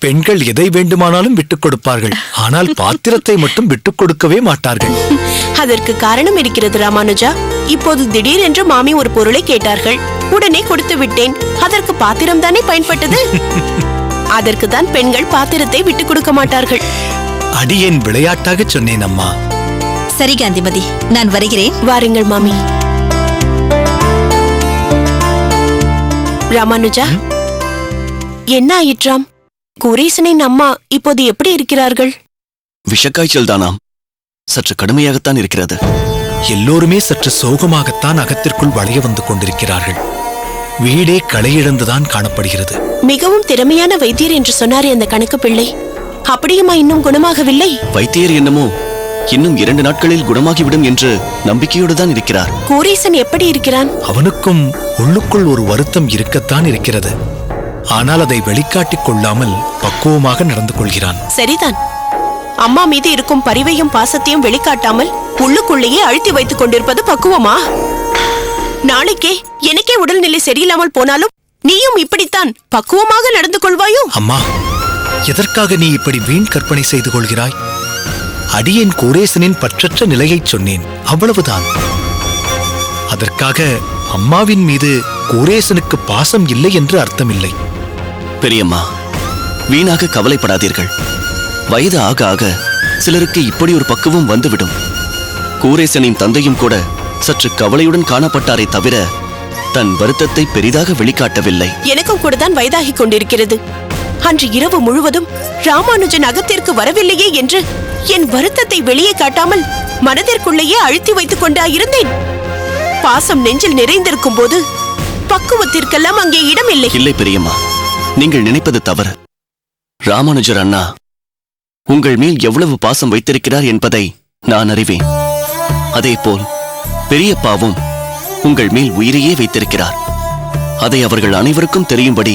பெண்கள் எதை வேண்டுமானாலும் விட்டுக் கொடுப்பார்கள், ஆனால் பாத்திரத்தை மட்டும் விட்டுக் கொடுக்கவே மாட்டார்கள். அதற்கு காரணம் இருக்கிறது ராமானுஜா. இப்போது திடீரென்று மாமி ஒரு பொருளை கேட்டார்கள், உடனே கொடுத்து விட்டேன். அதற்கு பாத்திரம் தானே பயன்பட்டது. அதற்கு தான் பெண்கள் பாத்திரத்தை விட்டுக் கொடுக்க மாட்டார்கள். அடியேன் விளையாட்டாக சொன்னேன் அம்மா. சரி காந்திமதி, நான் வருகிறேன். வாருங்கள் மாமி. ராமானுஜா, என்ன ஆயிற்றாம்? குரேசனின் அம்மா இப்போது எப்படி இருக்கிறார்கள்? விஷக்காய்ச்சல் தானாம். சற்று கடுமையாகத்தான் இருக்கிறது. எல்லோருமே சற்று சோகமாகத்தான் அகத்திற்குள் வளைய வந்து கொண்டிருக்கிறார்கள். வீடே களையிழந்துதான் காணப்படுகிறது. மிகவும் திறமையான வைத்தியர் என்று சொன்னாரே அந்த கணக்கு பிள்ளை, அப்படியுமா இன்னும் குணமாகவில்லை? வைத்தியர் என்னமோ இன்னும் 2 நாட்களில் குணமாகிவிடும் என்று நம்பிக்கையோடு தான் இருக்கிறார். குரேசன் எப்படி இருக்கிறான்? அவனுக்கும் உள்ளுக்குள் ஒரு வருத்தம் இருக்கத்தான் இருக்கிறது. ஆனால் அதை வெளிக்காட்டிக் கொள்ளாமல் பக்குவமாக நடந்து கொள்கிறான். சரிதான். அம்மா மீது இருக்கும் பரிவையும் பாசத்தையும் வெளிக்காட்டாமல் உள்ளுக்குள்ளேயே அழுத்தி வைத்துக் கொண்டிருப்பது பக்குவமா? நாளைக்கே எனக்கே உடல்நிலை சரியில்லாமல் போனாலும் நீயும் இப்படித்தான் பக்குவமாக நடந்து கொள்வாயோ? அம்மா, எதற்காக நீ இப்படி வீண் கற்பனை செய்து கொள்கிறாய்? அடியேன் குரேசனின் பற்றற்ற நிலையை சொன்னேன், அவ்வளவுதான். அதற்காக அம்மாவின் மீது குரேசனுக்கு பாசம் இல்லை என்று அர்த்தமில்லை. பெரியம்மா, வீணாக கவலைப்படாதீர்கள். வயது ஆக ஆக சிலருக்கு இப்படி ஒரு பக்குவம் வந்துவிடும். குரேசனின் தந்தையும் கூட சற்று கவலையுடன் காணப்பட்டாரே தவிர தன் வருத்தத்தை பெரிதாக வெளிக்காட்டவில்லை. எனக்கும் கூட தான் வயதாகிக் கொண்டிருக்கிறது. அன்று இரவு முழுவதும் ராமானுஜன் அகத்திற்கு வரவில்லையே என்று என் வருத்தத்தை வெளியே காட்டாமல் மனதிற்குள்ளேயே அழுத்தி வைத்துக் கொண்டா இருந்தேன். பாசம் நெஞ்சில் நிறைந்திருக்கும் போது பக்குவத்திற்கெல்லாம் அங்கே இடமில்லை. இல்லை பெரியம்மா, நீங்கள் நினைப்பது தவறு. ராமானுஜர் அண்ணா உங்கள் மேல் எவ்வளவு பாசம் வைத்திருக்கிறார் என்பதை நான் அறிவேன். அதேபோல் பெரியப்பாவும் உங்கள் மேல் உயிரையே வைத்திருக்கிறார். அதை அவர்கள் அனைவருக்கும் தெரியும்படி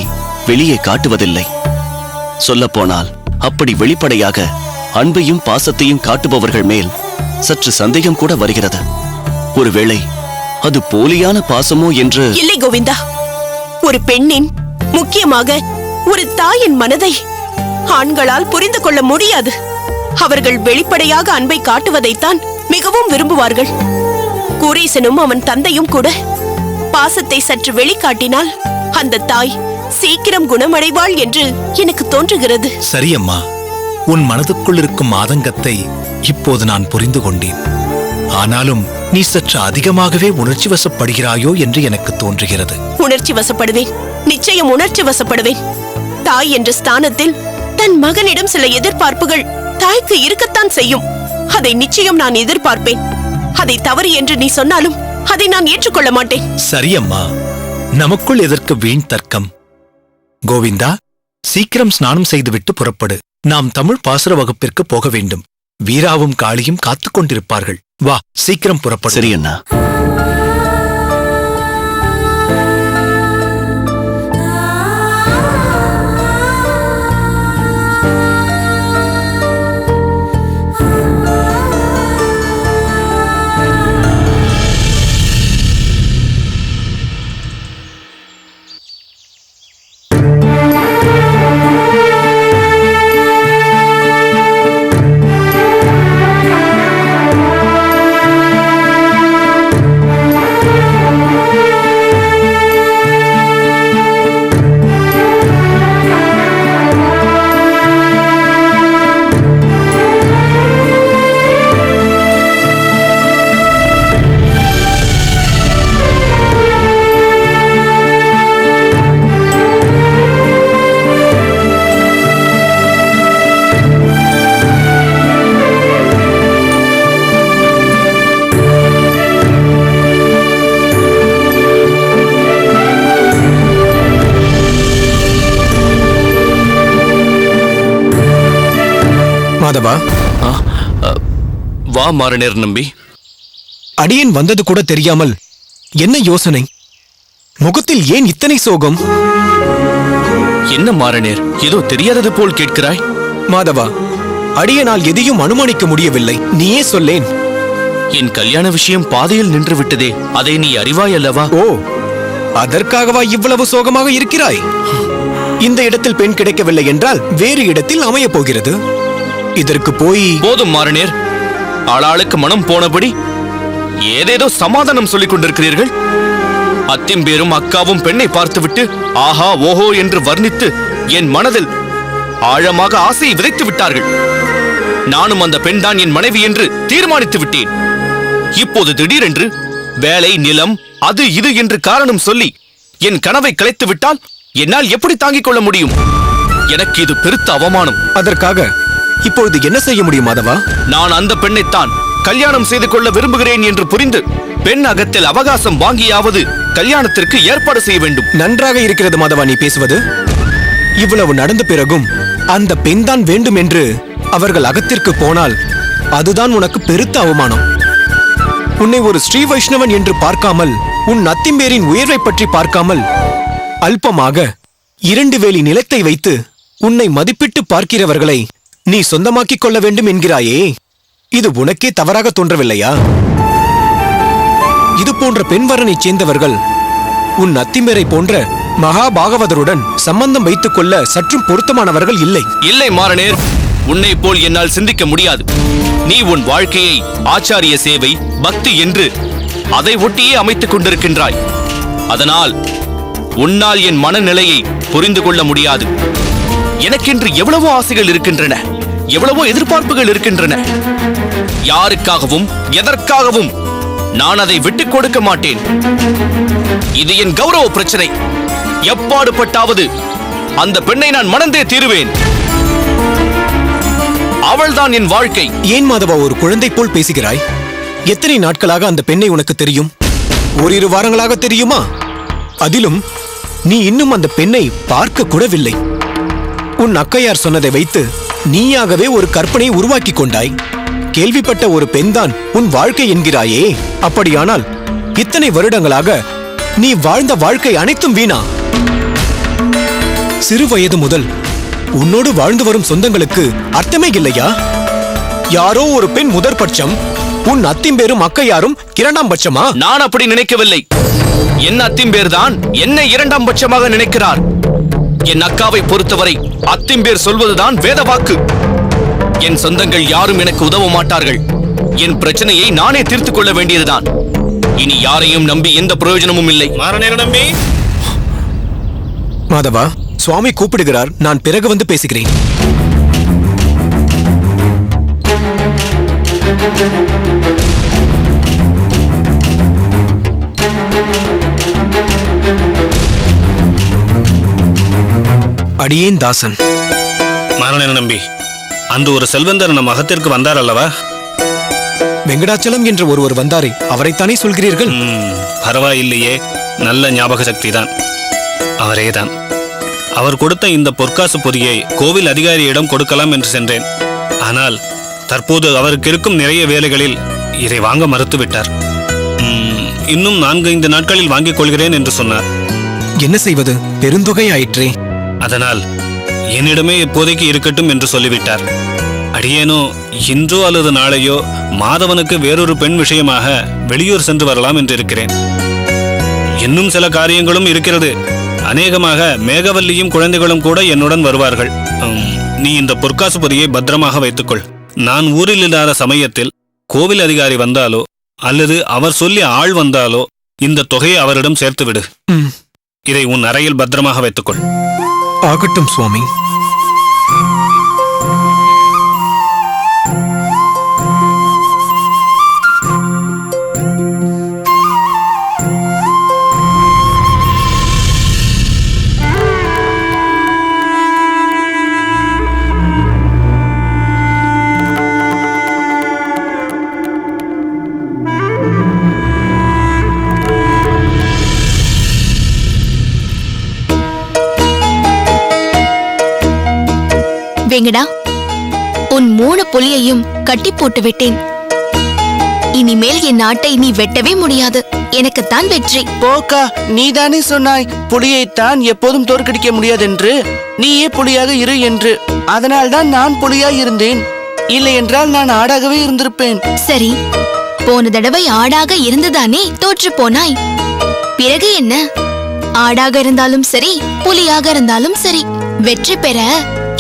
வெளியே காட்டுவதில்லை. சொல்லப்போனால் அப்படி வெளிப்படையாக அன்பையும் பாசத்தையும் காட்டுபவர்கள் மேல் சற்று சந்தேகம் கூட வருகிறது. ஒருவேளை அது போலியான பாசமோ என்று. இல்லை கோவிந்தா, ஒரு பெண்ணின், முக்கியமாக ஒரு தாயின் மனதை ஆண்களால் புரிந்து கொள்ள முடியாது. அவர்கள் வெளிப்படையாக அன்பை காட்டுவதைத்தான் மிகவும் விரும்புவார்கள். குரேசனும் அவன் தந்தையும் கூட பாசத்தை சற்று வெளிக்காட்டினால் அந்த தாய் சீக்கிரம் குணமடைவாள் என்று எனக்கு தோன்றுகிறது. சரியம்மா, உன் மனதுக்குள் இருக்கும் ஆதங்கத்தை இப்போது நான் புரிந்து கொண்டேன். ஆனாலும் நீ சற்று அதிகமாகவே உணர்ச்சி வசப்படுகிறாயோ என்று எனக்கு தோன்றுகிறது. உணர்ச்சி வசப்படுவேன், நிச்சயம் உணர்ச்சி வசப்படுவேன். தாய் என்ற ஸ்தானத்தில் தன் மகனிடம் சில எதிர்பார்ப்புகள் தாய்க்கு இருக்கத்தான் செய்யும். அதை நிச்சயம் நான் எதிர்பார்ப்பேன். அதை தவறு என்று நீ சொன்னாலும் அதை நான் ஏற்றுக்கொள்ள மாட்டேன். சரியம்மா, நமக்குள் எதற்கு வீண் தர்க்கம்? கோவிந்தா, சீக்கிரம் ஸ்நானம் செய்துவிட்டு புறப்படு. நாம் தமிழ் பாசுர வகுப்பிற்கு போக வேண்டும். வீராவும் காளியும் காத்துக் கொண்டிருப்பார்கள். வா, சீக்கிரம் புறப்படு. சரி அண்ணா. மாதவா, வா மாறனேர் நம்பி. அடியேன் வந்தது கூட தெரியாமல் என்ன யோசனை? முகத்தில் ஏன் இத்தனை சோகம்? என்ன மாறனேர், ஏதோ தெரியாதது போல் கேட்கிறாய்? மாதவா, அடியேனால் எதையும் அனுமானிக்க முடியவில்லை. நீயே சொல்லேன். என் கல்யாண விஷயம் பாதையில் நின்று விட்டதே, அதை நீ அறிவாய் அல்லவா? ஓ, அதற்காகவா இவ்வளவு சோகமாக இருக்கிறாய்? இந்த இடத்தில் பெண் கிடைக்கவில்லை என்றால் வேறு இடத்தில் அமையப் போகிறது. இதற்கு போய் போதும் மாறனேர். ஆளாளுக்கு மனம் போனபடி ஏதேதோ சமாதானம் சொல்லிக் கொண்டிருக்கிறீர்கள். அத்திம்பேரும் அக்காவும் பெண்ணை பார்த்துவிட்டு ஆஹா ஓஹோ என்று வர்ணித்து என் மனதில் ஆழமாக ஆசையை விதைத்து விட்டார்கள். நானும் அந்த பெண்தான் என் மனைவி என்று தீர்மானித்து விட்டேன். இப்போது திடீரென்று வேலை, நிலம், அது இது என்று காரணம் சொல்லி என் கனவை கலைத்து விட்டால் என்னால் எப்படி தாங்கிக் கொள்ள முடியும்? எனக்கு இது பெருத்த அவமானம். அதற்காக இப்பொழுது என்ன செய்ய முடியும் மாதவா? நான் அந்த பெண்ணைத்தான் கல்யாணம் செய்து கொள்ள விரும்புகிறேன் என்று புரிந்து பெண் அகத்தில் அவகாசம் வாங்கியாவது கல்யாணத்திற்கு ஏற்பாடு செய்ய வேண்டும். நன்றாக இருக்கிறது மாதவா நீ பேசுவது. இவ்வளவு நடந்த பிறகும் அந்த பெண் தான் வேண்டும் என்று அவர்கள் அகத்திற்கு போனால் அதுதான் உனக்கு பெருத்த அவமானம். உன்னை ஒரு ஸ்ரீ வைஷ்ணவன் என்று பார்க்காமல், உன் அத்திம்பேரின் உயர்வை பற்றி பார்க்காமல், அல்பமாக 2 வேலி நிலத்தை வைத்து உன்னை மதிப்பிட்டு பார்க்கிறவர்களை நீ சொந்தமாக்கிக் கொள்ள வேண்டும் என்கிறாயே, இது உனக்கே தவறாக தோன்றவில்லையா? இது போன்ற பெண்வரனைச் சேர்ந்தவர்கள் உன் அத்திம்பேரை போன்ற மகாபாகவதருடன் சம்பந்தம் வைத்துக் கொள்ள சற்றும் பொருத்தமானவர்கள் இல்லை. இல்லை மாறனேர், உன்னை போல் என்னால் சிந்திக்க முடியாது. நீ உன் வாழ்க்கையை ஆச்சாரிய சேவை, பக்தி என்று அதை ஒட்டியே அமைத்துக் கொண்டிருக்கின்றாய். அதனால் உன்னால் என் மனநிலையை புரிந்து கொள்ள முடியாது. எனக்கென்று எவ்வளவோ ஆசைகள் இருக்கின்றன, எவ்வளவோ எதிர்பார்ப்புகள் இருக்கின்றன. யாருக்காகவும் எதற்காகவும் நான் அதை விட்டுக் கொடுக்க மாட்டேன். இது என் கௌரவ பிரச்சனை. எப்பாடுபட்டாவது அந்த பெண்ணை நான் மணந்தே தீருவேன். அவள்தான் என் வாழ்க்கை. ஏன் மாதவா ஒரு குழந்தை போல் பேசுகிறாய்? எத்தனை நாட்களாக அந்த பெண்ணை உனக்கு தெரியும்? ஓரிரு வாரங்களாக தெரியுமா? அதிலும் நீ இன்னும் அந்த பெண்ணை பார்க்க கூடவில்லை. உன் அக்கையார் சொன்னதை வைத்து நீயாகவே ஒரு கற்பனையை உருவாக்கி கொண்டாய். கேள்விப்பட்ட ஒரு பெண்தான் உன் வாழ்க்கை என்கிறாயே, அப்படியானால் இத்தனை வருடங்களாக நீ வாழ்ந்த வாழ்க்கை அனைத்தும் வீணா? சிறு வயது முதல் உன்னோடு வாழ்ந்து வரும் சொந்தங்களுக்கு அர்த்தமே இல்லையா? யாரோ ஒரு பெண் முதற்பட்சம், உன் அத்திம்பேரும் அக்கையாரும் 2ஆம் பட்சமா? நான் அப்படி நினைக்கவில்லை. என் அத்திம்பேர் தான் என்னை 2ஆம் பட்சமாக நினைக்கிறார். என் அக்காவை பொறுத்தவரை அத்திம்பேர் சொல்வதுதான் வேத வாக்கு. என் சொந்தங்கள் யாரும் எனக்கு உதவ மாட்டார்கள். என் பிரச்சனையை நானே தீர்த்துக் கொள்ள வேண்டியதுதான். இனி யாரையும் நம்பி எந்த பிரயோஜனமும் இல்லை. நம்பி மாதவா, சுவாமி கூப்பிடுகிறார். நான் பிறகு வந்து பேசுகிறேன். அடியேன் தாசன். மாரணேன நம்பி, அன்று ஒரு செல்வந்தர் நம் அகத்திற்கு வந்தார் அல்லவா? வெங்கடாச்சலம் என்ற ஒருவர் வந்தாரே, அவரைத்தானே சொல்கிறீர்கள்? பரவாயில்லையே, நல்ல ஞாபக சக்தி தான். அவரேதான். அவர் கொடுத்த இந்த பொற்காசு பொதியை கோவில் அதிகாரியிடம் கொடுக்கலாம் என்று சென்றேன். ஆனால் தற்போது அவருக்கு இருக்கும் நிறைய வேலைகளில் இதை வாங்க மறுத்துவிட்டார். இன்னும் 4-5 நாட்களில் வாங்கிக் கொள்கிறேன் என்று சொன்னார். என்ன செய்வது? பெருந்தொகை ஆயிற்றே. அதனால் என்னிடமே இப்போதைக்கு இருக்கட்டும் என்று சொல்லிவிட்டார். அடியேனோ இன்றோ அல்லது நாளையோ மாதவனுக்கு வேறொரு பெண் விஷயமாக வெளியூர் சென்று வரலாம் என்று இருக்கிறேன். இன்னும் சில காரியங்களும் இருக்கிறது. அநேகமாக மேகவல்லியும் குழந்தைகளும் கூட என்னுடன் வருவார்கள். நீ இந்த பொற்காசு பொதியை பத்திரமாக வைத்துக்கொள். நான் ஊரில் இல்லாத சமயத்தில் கோவில் அதிகாரி வந்தாலோ அல்லது அவர் சொல்லி ஆள் வந்தாலோ இந்த தொகையை அவரிடம் சேர்த்துவிடு. இதை உன் அறையில் பத்திரமாக வைத்துக்கொள். ஆகட்டும் சுவாமி. வெங்கடா, உன் 3 புலியையும் கட்டி போட்டு விட்டேன். இனிமேல் என் நாட்டை நீ வெட்டவே முடியாது. எனக்குத்தான் வெற்றி. போக்கா, நீதானே சொன்னாய் புலியைத்தான் எப்போதும் தோற்கடிக்க முடியாதென்று. நீயே புலியாக இரு என்று. அதனால்தான் நான் புலியாய் இருந்தேன். இல்லை என்றால் நான் ஆடாகவே இருந்திருப்பேன். சரி, போன தடவை ஆடாக இருந்துதானே தோற்று போனாய். பிறகு என்ன? ஆடாக இருந்தாலும் சரி, புலியாக இருந்தாலும் சரி, வெற்றி பெற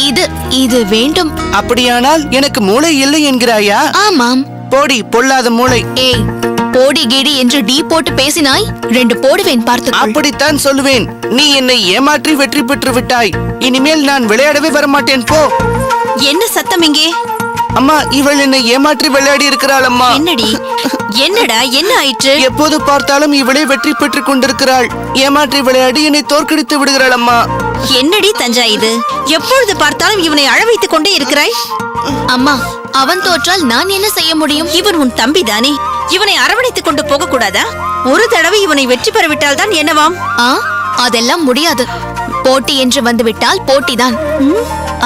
இது இது வேண்டும். அப்படியானால் எனக்கு மூளை இல்லை என்கிறாயா? ஆமாம். போடி பொல்லாத மூளை. ஏய், போடி கேடி என்று டீ போட்டு பேசினாய், 2 போடுவேன் பார்த்து. அப்படித்தான் சொல்லுவேன். நீ என்னை ஏமாற்றி வெற்றி பெற்று விட்டாய். இனிமேல் நான் விளையாடவே வரமாட்டேன், போ. என்ன சத்தம் இங்கே? அம்மா, இவள் என்னை ஏமாற்றி விளையாடி இருக்கிறாள் அம்மா. என்னடி? என்னடா, என்ன ஆயிற்று? எப்போது பார்த்தாலும் இவளே வெற்றி பெற்றுக் கொண்டிருக்கிறாள். ஏமாற்றி விளையாடி என்னை தோற்கடித்து விடுகிறாள் அம்மா. என்னடி தஞ்சா இது? எப்பொழுது பார்த்தாலும் இவனை அழ வைத்துக் கொண்டே இருக்கிறாய். அம்மா, அவன் தோற்றால் நான் என்ன செய்ய முடியும்? இவன் உன் தம்பி தானே, இவனை அரவணைத்துக் கொண்டு போக கூடாதா? ஒரு தடவை இவனை வெற்றி பெறவிட்டால் தான் என்னவாம்? அதெல்லாம் முடியாது. போட்டி என்று வந்துவிட்டால் போட்டிதான்.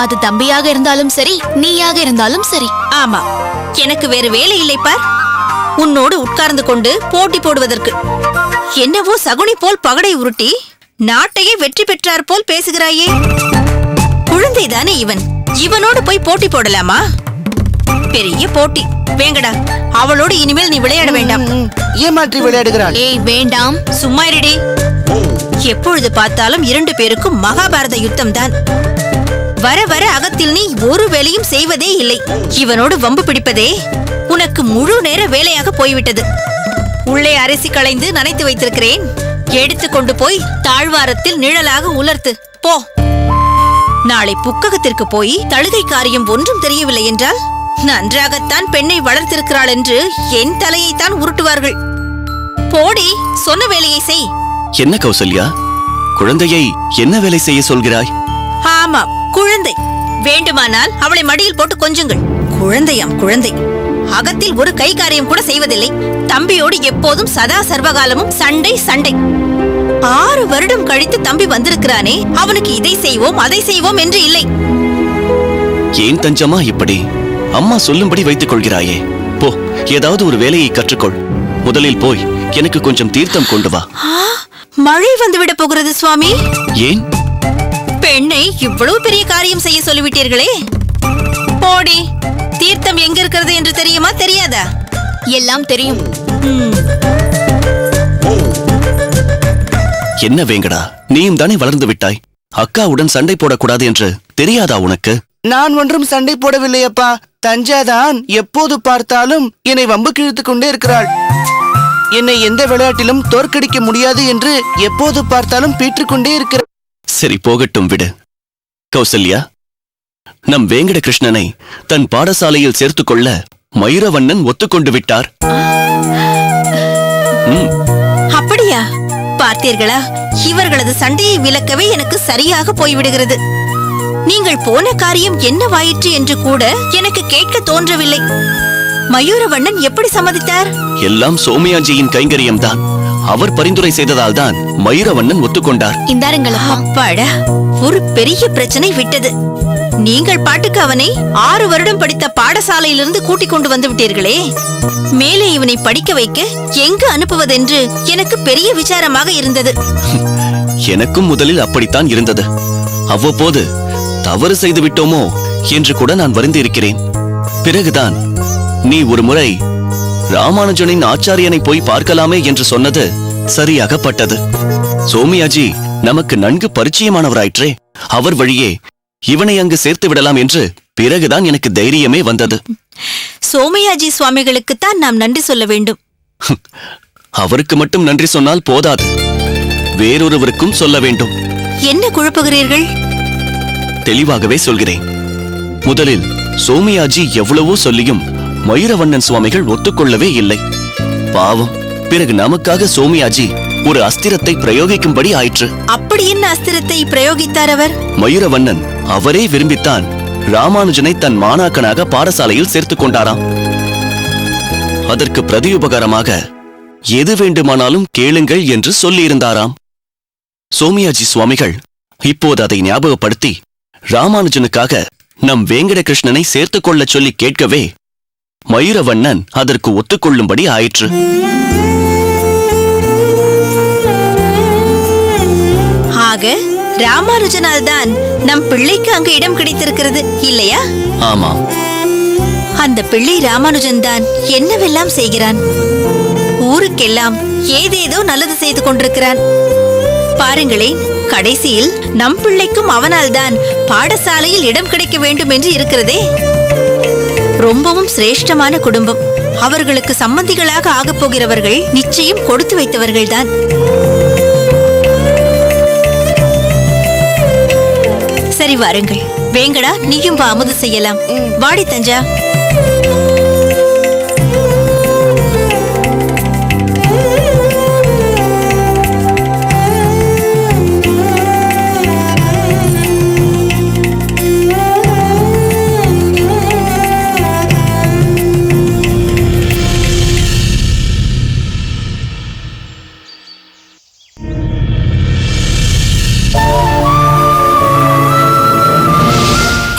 அது தம்பியாக இருந்தாலும் சரி, நீயாக இருந்தாலும் சரி. ஆமா, எனக்கு வேறு வேலை இல்லை பார். உன்னோடு உட்கார்ந்து கொண்டு போட்டி போடுவதற்கு. என்னவோ சகுனி போல் பகடை உருட்டி நாட்டையே வெற்றி பெற்றார் போல் பேசுகிறாயே. குழந்தைதானே இவன், இவனோடு போய் போட்டி போடலாமா? பெரிய போட்டி. வேங்கடா, அவளோடு இனிமேல் நீ விளையாட வேண்டாம். ஏமாற்றி விளையாடுகிறாள். ஏய், வேண்டாம். சும்மா இருடி. எப்பொழுது பார்த்தாலும் 2 பேருக்கும் மகாபாரத யுத்தம் தான். வர வர அகத்தில் நீ ஒரு வேலையும் செய்வதே இல்லை. இவனோடு வம்பு பிடிப்பதே உனக்கு முழு நேர வேலையாக போய்விட்டது. உள்ளே அரிசி களைந்து நனைத்து வைத்திருக்கிறேன், எடுத்துக்கொண்டு போய் தாழ்வாரத்தில் நிழலாக உலர்த்து போ. நாளை புக்ககத்திற்கு போய் தழுகை காரியம் ஒன்றும் தெரியவில்லை என்றால், நன்றாகத்தான் பெண்ணை வளர்த்திருக்கிறாள் என்று என் தலையைத்தான் உருட்டுவார்கள். போடி, சொன்ன வேலையை செய். என்ன கௌசல்யா, குழந்தையை என்ன வேலை செய்ய சொல்கிறாய்? ஆமாம், குழந்தை. வேண்டுமானால் அவளை மடியில் போட்டு கொஞ்சுங்கள். குழந்தையாம் குழந்தை. அகத்தில் ஒரு கை காரியம் கூட செய்வதில்லை. தம்பியோடு எப்போதும் சதா சர்வகாலமும் சண்டை சண்டை. 6 வருடம் கழித்து தம்பி வந்திருக்கிறானே, அவனுக்கு இதை செய்வோம் அதை செய்வோம் என்று இல்லை. ஏன் தஞ்சமா இப்படி அம்மா சொல்லும்படி வைத்துக் கொள்கிறாயே? போ, ஏதாவது ஒரு வேலையை கற்றுக்கொள். முதலில் போய் எனக்கு கொஞ்சம் தீர்த்தம் கொண்டு வா. மழை வந்துவிட போகிறது சுவாமி. ஏன்? பெண்ணை இவ்வளவு பெரிய காரியம் செய்ய சொல்லிவிட்டீர்களே. போடி, தீர்த்தம் எங்க இருக்கிறது என்று தெரியுமா தெரியாதா? எல்லாம் தெரியும். என்ன வேங்கடா, நீயும் தானே வளர்ந்து விட்டாய். அக்காவுடன் சண்டை போடக்கூடாது என்று தெரியாதா உனக்கு? நான் ஒன்றும் சண்டை போடவில்லையப்பா. தஞ்சாதான் எப்போது பார்த்தாலும் என்னை வம்பு கிழித்துக் கொண்டே இருக்கிறாள். என்னை எந்த விளையாட்டிலும் தோற்கடிக்க முடியாது என்று எப்போது பார்த்தாலும் பீற்றுக்கொண்டே இருக்கிறாள். சரி, போகட்டும், விடு. கௌசல்யா, நம் வேங்கட கிருஷ்ணனை தன் பாடசாலையில் சேர்த்துக் கொள்ள மயூரவண்ணன் ஒத்துக்கொண்டு விட்டார். அப்படியா? பார்த்தீர்களா, இவர்களது சண்டையை விலக்கவே எனக்கு சரியாக போய்விடுகிறது. நீங்கள் போன காரியம் என்னவாயிற்று என்று கூட எனக்கு கேட்க தோன்றவில்லை. மயூரவண்ணன் எப்படி சம்மதித்தார்? எல்லாம் சோமயாஜியின் கைங்கரியம்தான். அவர் பரிந்துரை செய்ததால் தான் மயூரவண்ணன் ஒத்துக்கொண்டார். இந்தாருங்கள். அப்பாடா, ஒரு பெரிய பிரச்சனை விட்டது. நீங்கள் பாட்டுக்கு அவனை 6 வருடம் படித்த பாடசாலையிலிருந்து கூட்டிக் கொண்டு வந்து விட்டீர்களே. மேலே இவனை படிக்க வைக்க எங்கு அனுப்புவதென்று எனக்கு பெரிய விசாரமாக இருந்தது. எனக்கும் முதலில் அப்படித்தான் இருந்தது. அவ்வப்போது தவறு செய்து விட்டோமோ என்று கூட நான் வருந்தி இருக்கிறேன். பிறகுதான் நீ ஒரு முறை ராமானுஜனின் ஆச்சாரியனை போய் பார்க்கலாமே என்று சொன்னது சரியாகப்பட்டது. சோமியாஜி நமக்கு நன்கு பரிச்சயமானவராயிற்றே, அவர் வழியே இவனை அங்கு சேர்த்து விடலாம் என்று பிறகுதான் எனக்கு தைரியமே வந்தது. சோமயாஜி சுவாமிகளுக்குத்தான் நாம் நன்றி சொல்ல வேண்டும். அவருக்கு மட்டும் நன்றி சொன்னால் போதாது, வேறொருவருக்கும் சொல்ல வேண்டும். என்ன குழப்புகிறீர்கள்? தெளிவாகவே சொல்கிறேன். முதலில் சோமயாஜி எவ்வளவோ சொல்லியும் மயூரவண்ணன் சுவாமிகள் ஒத்துக்கொள்ளவே இல்லை. பாவம். பிறகு நமக்காக சோமயாஜி ஒரு அஸ்திரத்தை பிரயோகிக்கும்படி ஆயிற்று. அப்படி என்ன அஸ்திரத்தை பிரயோகித்தார் அவர்? மயூரவண்ணன் அவரே விரும்பித்தான் ராமானுஜனை தன் மாணாக்கனாக பாடசாலையில் சேர்த்துக் கொண்டாராம். அதற்கு பிரதியுபகாரமாக எது வேண்டுமானாலும் கேளுங்கள் என்று சொல்லியிருந்தாராம். சோமயாஜி சுவாமிகள் இப்போது அதை ஞாபகப்படுத்தி ராமானுஜனுக்காக நம் வேங்கட கிருஷ்ணனை சேர்த்துக் கொள்ள சொல்லி கேட்கவே மயூரவண்ணன் அதற்கு ஒத்துக்கொள்ளும்படி ஆயிற்று. ஆக ராமானுஜனால் தான் நம் பிள்ளைக்கு அங்கு இடம் கிடைத்திருக்கிறது இல்லையா? ஆமாம். அந்த பிள்ளை ராமானுஜன் தான் என்னவெல்லாம் செய்கிறான். ஊருக்கெல்லாம் ஏதேதோ நல்லது செய்து கொண்டிருக்கிறான். பாருங்களேன், கடைசியில் நம் பிள்ளைக்கும் அவனால்தான் பாடசாலையில் இடம் கிடைக்க வேண்டும் என்று இருக்கிறதே. ரொம்பவும் சிரேஷ்டமான குடும்பம். அவர்களுக்கு சம்பந்திகளாக ஆகப் போகிறவர்கள் நிச்சயம் கொடுத்து வைத்தவர்கள்தான். சரி வாருங்கள். வேங்கடா, நீயும் வா, அமுது செய்யலாம். வாடி தஞ்சா.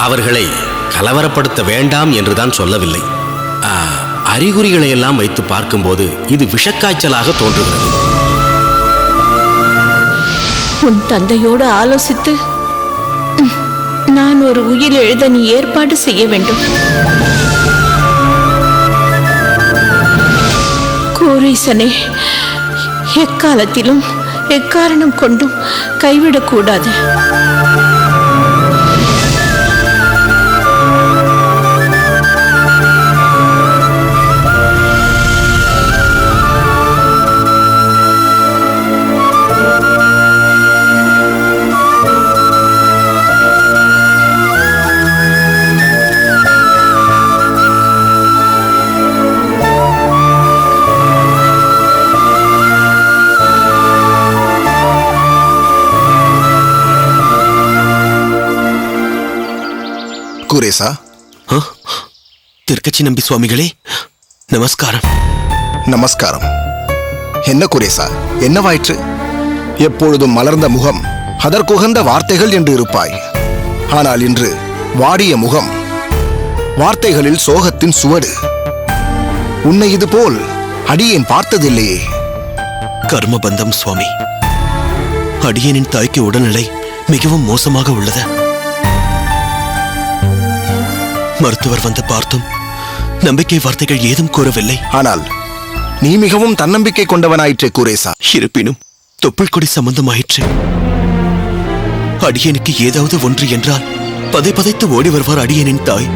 அவர்களை கலவரப்படுத்த வேண்டாம் என்றுதான் சொல்லவில்லை. அறிகுறிகளை எல்லாம் வைத்து பார்க்கும்போது இது விஷக்காய்ச்சலாக தோன்றுகிறது. உன் தந்தையோடு ஆலோசித்து நான் ஒரு உயில் எழுத நீ ஏற்பாடு செய்ய வேண்டும். கோரீசனே, எக்காலத்திலும் எக்காரணம் கொண்டும் கைவிடக்கூடாது. குரேசா, திருக்கச்சி நம்பி சுவாமிகளே, நமஸ்காரம். நமஸ்காரம். என்ன குரேசா, என்னவாயிற்று? எப்பொழுதும் மலர்ந்த முகம், அதற்குகந்த வார்த்தைகள் என்று இருப்பாய். ஆனால் இன்று வாடிய முகம், வார்த்தைகளில் சோகத்தின் சுவடு. உன்னை இது போல் அடியேன் பார்த்ததில்லையே. கர்மபந்தம் சுவாமி. அடியேனின் தாய்க்கு உடல்நிலை மிகவும் மோசமாக உள்ளது. மருத்துவர் வந்து பார்த்தும் நம்பிக்கை வார்த்தைகள் ஏதும் கூறவில்லை. ஆனால் நீ மிகவும் தன்னம்பிக்கை கொண்டவனாயிற்றே குரேசா. இருப்பினும் தொப்புள் கொடி சம்பந்தமாயிற்று. அடியனுக்கு ஏதாவது ஒன்று என்றால் பதை பதைத்து ஓடி வருவார் அடியனின் தாய்.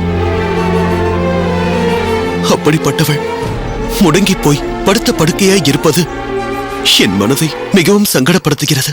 அப்படிப்பட்டவள் முடங்கி போய் படுத்த படுக்கையாய் இருப்பது என் மனதை மிகவும் சங்கடப்படுத்துகிறது.